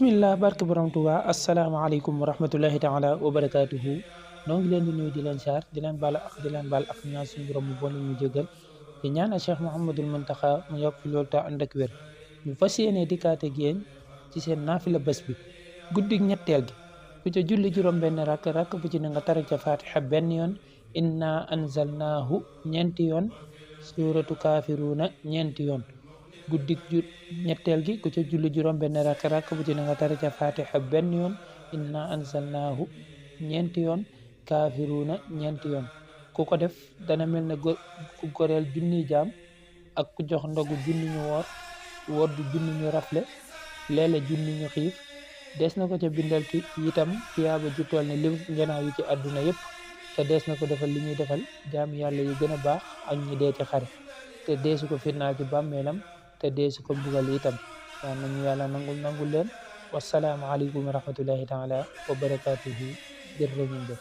bismillah barke borom Tuuba asalaamaaleykum wa rahmatullahi taala wa barakaatuhu noo ngi leen di nuyu di leen saar di leen baal ak ñaan suñu borom bu bon ñu jégal di ñaan a Cheikh Mouhamadul Muntaxa mu yokk fi loolu te ànd ak wér ñu fas yéene dikkaate ak yéen ci seen naafila bés bi guddi ñetteel gi ku ca julli juróom benn rakk bu ci ne nga tari ca fatiha benn yoon inna anzalnaahu ñeenti yoon suuratu kaafiruuna ñeenti yoon guddik ñetteel gi ku ca julli juróom benn rakk bu ci ne nga tari ca fatiha benn yoon inna anzalnaahu ñeenti yoon kaafiruuna ñeenti yoon ku ko def dana mel ne ku goreel junni jaam ak ku jox ndogu junni ñu woor du junni ñu rafle leele junni ñu xiif des na ko ca bindal ki itam tiyaaba ju toll ne lim njanaaw yi ci àdduna yépp te des na ko defal li ñuy defal jaam yàlla yu gën a baax ak ñi dee ci xare te deesu ko fitnaal ci bàmmeelam te deesu ko mbugal itam yal nañu yàlla nangul leen wasalaamu aleykum wa rahmatullahi taala wa barakaatuhu jërë ngeen jëf